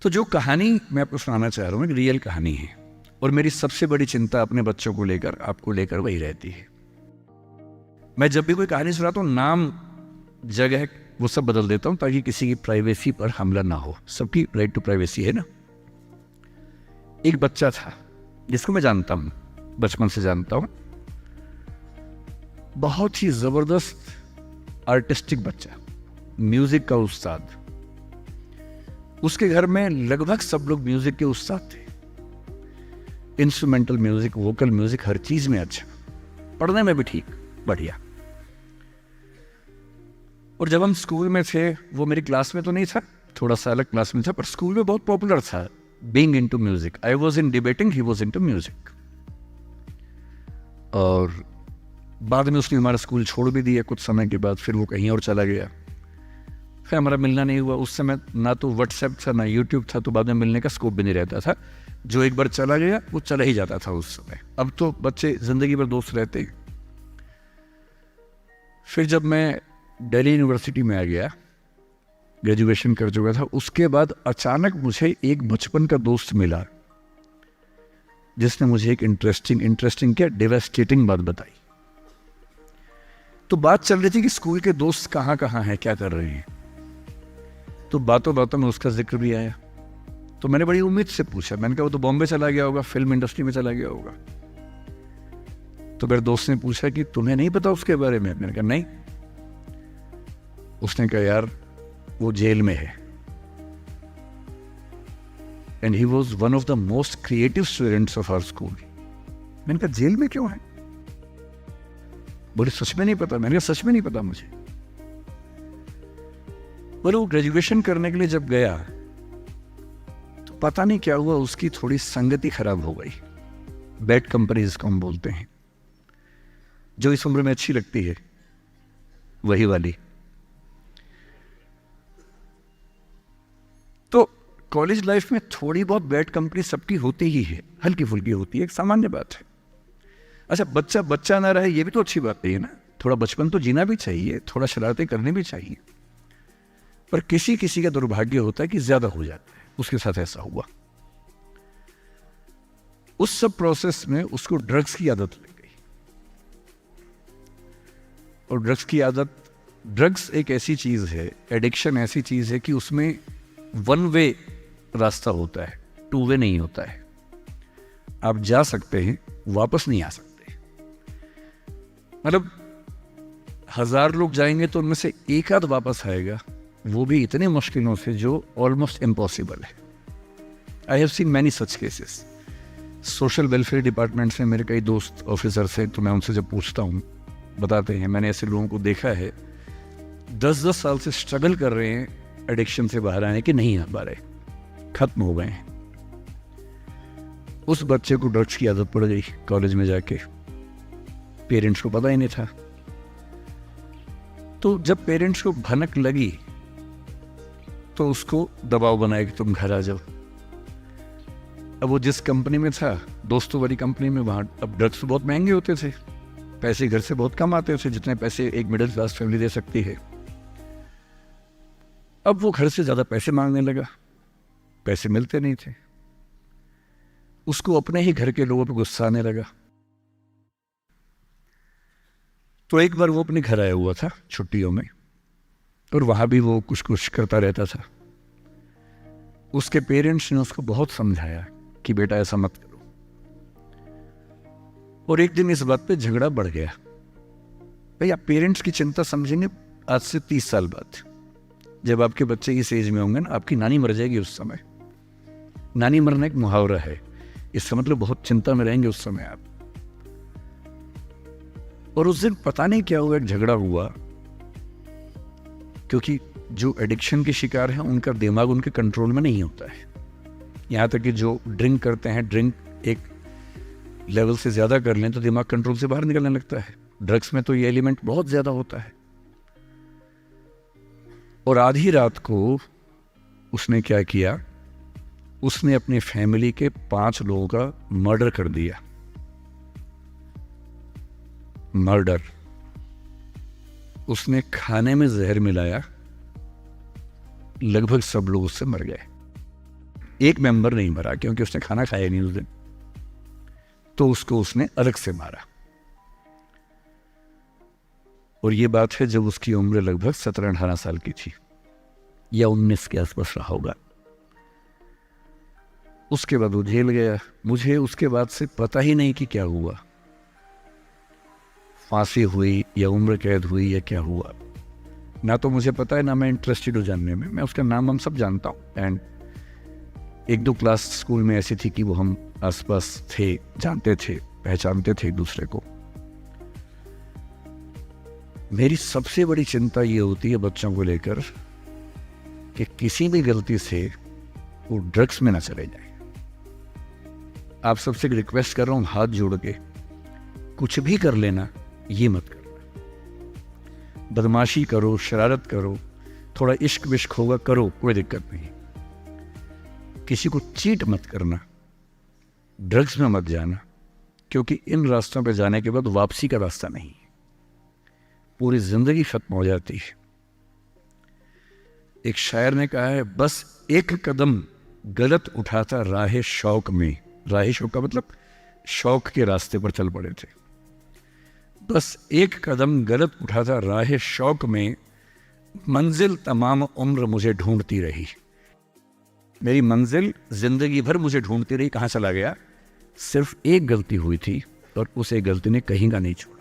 तो जो कहानी मैं आपको सुनाना चाह रहा हूँ एक रियल कहानी है, और मेरी सबसे बड़ी चिंता अपने बच्चों को लेकर, आपको लेकर वही रहती है। मैं जब भी कोई कहानी सुनाता हूँ, नाम, जगह, वो सब बदल देता हूँ ताकि किसी की प्राइवेसी पर हमला ना हो। सबकी राइट टू प्राइवेसी है ना। एक बच्चा था जिसको मैं जानता हूँ, बचपन से जानता हूँ, बहुत ही जबरदस्त आर्टिस्टिक बच्चा, म्यूजिक का उस्ताद। उसके घर में लगभग सब लोग म्यूजिक के उस्ताद थे, इंस्ट्रूमेंटल म्यूजिक, वोकल म्यूजिक, हर चीज में अच्छा, पढ़ने में भी ठीक, बढ़िया। और जब हम स्कूल में थे, वो मेरी क्लास में तो नहीं था, थोड़ा सा अलग क्लास में था, पर स्कूल में बहुत पॉपुलर था, being into music. I was in debating, he was into music. और बाद में उसने हमारा स्कूल छोड़ भी दिया कुछ समय के बाद, फिर वो कहीं और चला गया, फिर हमारा मिलना नहीं हुआ। उस समय ना तो व्हाट्सएप था ना यूट्यूब था, तो बाद में मिलने का स्कोप भी नहीं रहता था। जो एक बार चला गया वो चला ही जाता था उस समय। अब तो बच्चे जिंदगी भर दोस्त रहते हैं। फिर जब मैं दिल्ली यूनिवर्सिटी में आ गया, ग्रेजुएशन कर चुका था, उसके बाद अचानक मुझे एक बचपन का दोस्त मिला जिसने मुझे एक इंटरेस्टिंग क्या, डेवास्टेटिंग बात बताई। तो बात चल रही थी कि स्कूल के दोस्त कहाँ कहाँ हैं, क्या कर रहे हैं। तो बातों बातों में उसका जिक्र भी आया। तो मैंने बड़ी उम्मीद से पूछा, मैंने कहा वो तो बॉम्बे चला गया होगा, फिल्म इंडस्ट्री में चला गया होगा। तो मेरे दोस्त ने पूछा कि तुम्हें नहीं पता उसके बारे में? मैंने कहा नहीं। उसने कहा यार वो जेल में है, and he was one of the most creative students of our school. मैंने कहा जेल में क्यों है? बोले सच में नहीं पता। मैंने कहा सच में नहीं पता मुझे। बोले वो ग्रेजुएशन करने के लिए जब गया तो पता नहीं क्या हुआ, उसकी थोड़ी संगति खराब हो गई। बैड कंपनी जिसको हम बोलते हैं, जो इस उम्र में अच्छी लगती है, वही वाली। तो कॉलेज लाइफ में थोड़ी बहुत बैड कंपनी सबकी होती ही है, हल्की फुल्की होती है, एक सामान्य बात है। अच्छा, बच्चा बच्चा ना रहे ये भी तो अच्छी बात नहीं है ना। थोड़ा बचपन तो जीना भी चाहिए, थोड़ा शरारतें करनी भी चाहिए, पर किसी किसी का दुर्भाग्य होता है कि ज्यादा हो जाता है। उसके साथ ऐसा हुआ। उस सब प्रोसेस में उसको ड्रग्स की आदत लग गई। और ड्रग्स एक ऐसी चीज है, एडिक्शन ऐसी चीज है कि उसमें वन वे रास्ता होता है, टू वे नहीं होता है। आप जा सकते हैं, वापस नहीं आ सकते। मतलब 1000 लोग जाएंगे तो उनमें से एक आध वापस आएगा, वो भी इतने मुश्किलों से जो ऑलमोस्ट इम्पॉसिबल है। I have seen many such cases. Social welfare department से मेरे कई दोस्त ऑफिसर्स हैं, तो मैं उनसे जब पूछता हूँ, बताते हैं मैंने ऐसे लोगों को देखा है 10-10 साल से स्ट्रगल कर रहे हैं एडिक्शन से बाहर आने के, नहीं आ पा रहे, खत्म हो गए हैं। उस बच्चे को ड्रग्स की आदत पड़ गई कॉलेज में जाके, पेरेंट्स को पता ही नहीं था। तो जब पेरेंट्स को भनक लगी तो उसको दबाव बनाया कि तुम घर आ जाओ। अब वो जिस कंपनी में था, दोस्तों वाली कंपनी में, वहां अब ड्रग्स बहुत महंगे होते थे, पैसे घर से बहुत कम आते थे, जितने पैसे एक मिडिल क्लास फैमिली दे सकती है। अब वो घर से ज्यादा पैसे मांगने लगा, पैसे मिलते नहीं थे। उसको अपने ही घर के लोगों पर गुस्सा आने लगा। तो एक बार वो अपने घर आया हुआ था छुट्टियों में, और वहां भी वो कुछ कुछ करता रहता था। उसके पेरेंट्स ने उसको बहुत समझाया कि बेटा ऐसा मत करो, और एक दिन इस बात पे झगड़ा बढ़ गया। भाई आप पेरेंट्स की चिंता समझेंगे आज से 30 साल बाद, जब आपके बच्चे इस एज में होंगे ना, आपकी नानी मर जाएगी उस समय। नानी मरना एक मुहावरा है, इसका मतलब बहुत चिंता में रहेंगे उस समय आप। और उस दिन पता नहीं क्या हुआ, एक झगड़ा हुआ, क्योंकि जो एडिक्शन के शिकार हैं उनका दिमाग उनके कंट्रोल में नहीं होता है। यहाँ तक कि जो ड्रिंक करते हैं, ड्रिंक एक लेवल से ज़्यादा कर लें तो दिमाग कंट्रोल से बाहर निकलने लगता है। ड्रग्स में तो ये एलिमेंट बहुत ज़्यादा होता है। और आधी रात को उसने क्या किया, उसने अपनी फैमिली के 5 लोगों का मर्डर कर दिया। मर्डर। उसने खाने में जहर मिलाया, लगभग सब लोग उससे मर गए। एक मेंबर नहीं मरा क्योंकि उसने खाना खाया नहीं उस दिन, तो उसको उसने अलग से मारा। और ये बात है जब उसकी उम्र लगभग 17-18 साल की थी या 19 के आसपास रहा होगा। उसके बाद वो जेल गया। मुझे उसके बाद से पता ही नहीं कि क्या हुआ, फांसी हुई या उम्र कैद हुई या क्या हुआ, ना तो मुझे पता है ना मैं इंटरेस्टेड हूँ जानने में। मैं उसका नाम हम सब जानता हूँ, एंड 1-2 क्लास स्कूल में ऐसी थी कि वो हम आसपास थे, जानते थे, पहचानते थे एक दूसरे को। मेरी सबसे बड़ी चिंता ये होती है बच्चों को लेकर कि किसी भी गलती से वो ड्रग्स में ना चले जाए। आप सबसे रिक्वेस्ट कर रहा हूँ हाथ जोड़ के, कुछ भी कर लेना, ये मत करना। बदमाशी करो, शरारत करो, थोड़ा इश्क विश्क होगा करो, कोई दिक्कत नहीं। किसी को चीट मत करना, ड्रग्स में मत जाना, क्योंकि इन रास्तों पे जाने के बाद वापसी का रास्ता नहीं है, पूरी जिंदगी खत्म हो जाती है। एक शायर ने कहा है, बस एक कदम गलत उठाता राह शौक में, राह शौक का मतलब शौक के रास्ते पर चल पड़े थे। बस एक कदम गलत उठाता राह शौक में, मंजिल तमाम उम्र मुझे ढूंढती रही। मेरी मंजिल जिंदगी भर मुझे ढूंढती रही, कहाँ चला गया? सिर्फ एक गलती हुई थी और उस एक गलती ने कहीं का नहीं छोड़ा।